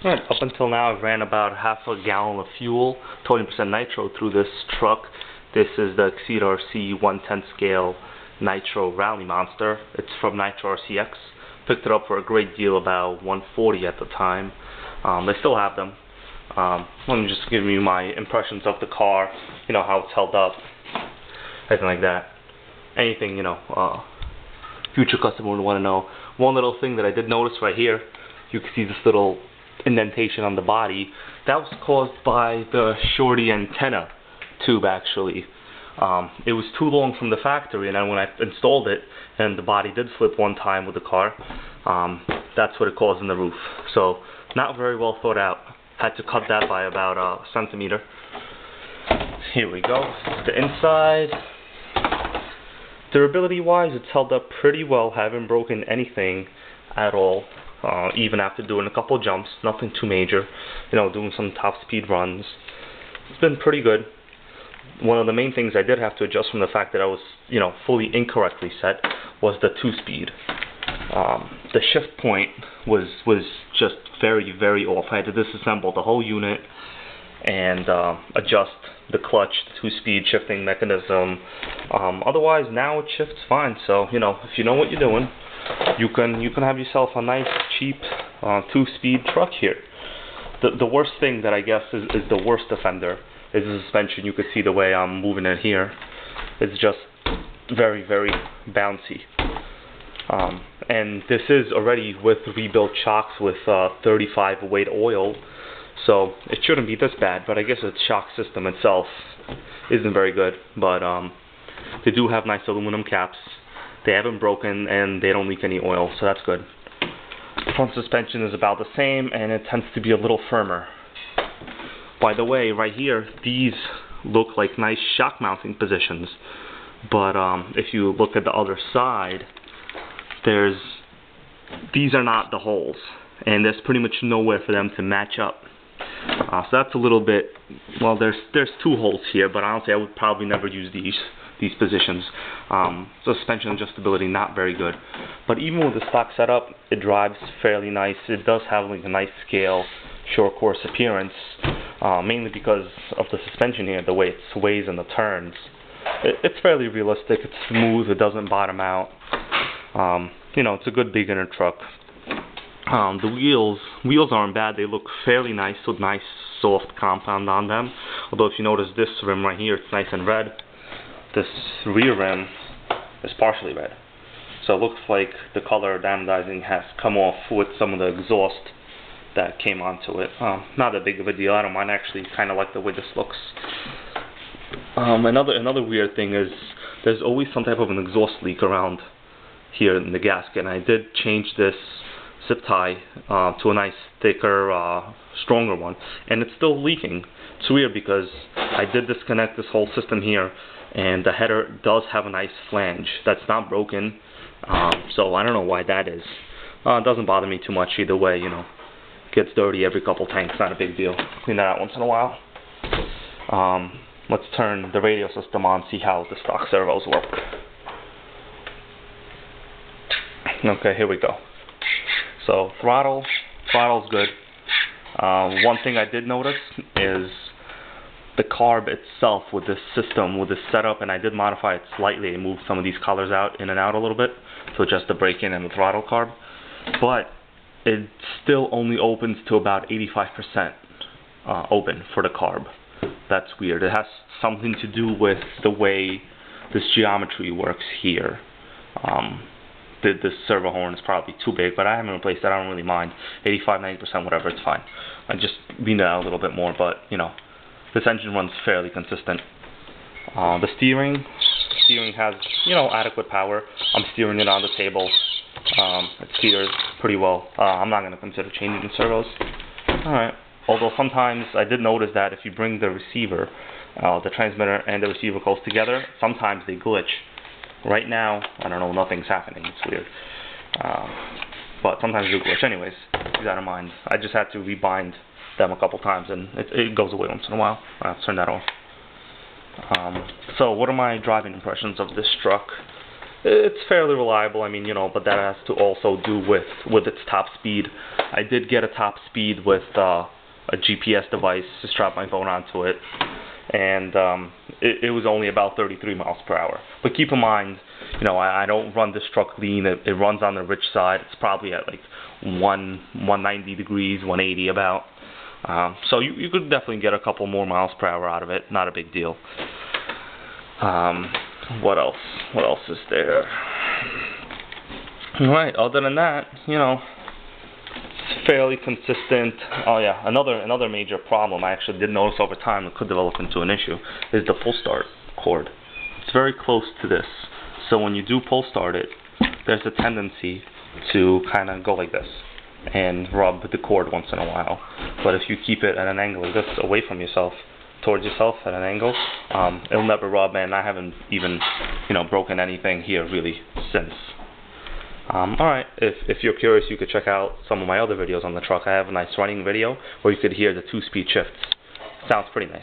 Alright, up until now I've ran about half a gallon of fuel, 20% nitro through this truck. This is the Exceed RC 110 scale nitro rally monster. It's from Nitro RCX. Picked it up for a great deal, about 140 at the time. They still have them. Let me just give you my impressions of the car, you know, how it's held up, anything like that. Anything, you know, future customer would want to know. One little thing that I did notice right here, you can see this little indentation on the body. That was caused by the shorty antenna tube, actually. It was too long from the factory, and then when I installed it, and the body did flip one time with the car, that's what it caused in the roof. So, not very well thought out. Had to cut that by about a centimeter. Here we go. The inside. Durability-wise, it's held up pretty well. Haven't broken anything at all. Even after doing a couple jumps, nothing too major, you know, doing some top speed runs. It's been pretty good. One of the main things I did have to adjust from the fact that I was, you know, fully incorrectly set was the 2-speed. The shift point was just very, very off. I had to disassemble the whole unit and adjust the clutch, the 2-speed shifting mechanism. Otherwise, now it shifts fine. So, you know, if you know what you're doing, you can have yourself a nice, cheap 2-speed truck here. The worst thing that I guess is the worst offender is the suspension. You can see the way I'm moving it here. It's just very, very bouncy. And this is already with rebuilt shocks with 35 weight oil, so it shouldn't be this bad. But I guess the shock system itself isn't very good. But they do have nice aluminum caps. They haven't broken, and they don't leak any oil, so that's good. Front suspension is about the same, and it tends to be a little firmer. By the way, right here, these look like nice shock mounting positions, but if you look at the other side, these are not the holes, and there's pretty much nowhere for them to match up. So that's a little bit, well, there's 2 holes here, but honestly I would probably never use these positions. Suspension adjustability not very good, but even with the stock setup, it drives fairly nice. It does have like a nice scale, short course appearance, mainly because of the suspension here, the way it sways and the turns. It's fairly realistic. It's smooth. It doesn't bottom out. You know, it's a good beginner truck. The wheels aren't bad. They look fairly nice with nice soft compound on them. Although if you notice this rim right here, it's nice and red. This rear rim is partially red. So it looks like the color anodizing has come off with some of the exhaust that came onto it. Not that big of a deal. I don't mind. I actually kind of like the way this looks. Another weird thing is there's always some type of an exhaust leak around here in the gasket. And I did change this zip tie to a nice thicker, stronger one, and it's still leaking. It's weird because I did disconnect this whole system here, and the header does have a nice flange that's not broken. So I don't know why that is. It doesn't bother me too much either way, you know. Gets dirty every couple tanks, not a big deal. Clean that out once in a while. Let's turn the radio system on, see how the stock servos work. Okay, here we go. So throttle's good. One thing I did notice is the carb itself with this system, with this setup, and I did modify it slightly. I moved some of these collars out, in and out a little bit, so just the break-in and the throttle carb. But it still only opens to about 85% open for the carb. That's weird. It has something to do with the way this geometry works here. This servo horn is probably too big, but I haven't replaced that. I don't really mind. 85, 90%, whatever, it's fine. I just lean it out a little bit more, but you know, this engine runs fairly consistent. The steering has, you know, adequate power. I'm steering it on the table. It steers pretty well. I'm not going to consider changing the servos. Alright. Although sometimes I did notice that if you bring the receiver, the transmitter and the receiver close together, sometimes they glitch. Right now, I don't know, nothing's happening. It's weird. But sometimes they glitch. Anyways, keep that in mind. I just had to rebind them a couple times, and it goes away once in a while. I have to turn that off. So what are my driving impressions of this truck? it's fairly reliable. I mean, you know, but that has to also do with its top speed. I did get a top speed with a GPS device to strap my phone onto it, and it was only about 33 miles per hour. But keep in mind, you know, I don't run this truck lean. It runs on the rich side. It's probably at like 190 degrees, 180 about. So you could definitely get a couple more miles per hour out of it. Not a big deal. What else? What else is there? Alright, other than that, you know, it's fairly consistent. Oh yeah, another major problem I actually did notice over time that could develop into an issue is the pull start cord. It's very close to this. So when you do pull start it, there's a tendency to kind of go like this and rub the cord once in a while. But if you keep it at an angle like this, away from yourself, towards yourself at an angle, it'll never rub, and I haven't even, you know, broken anything here really since. Alright, if you're curious, you could check out some of my other videos on the truck. I have a nice running video where you could hear the 2-speed shifts. Sounds pretty nice.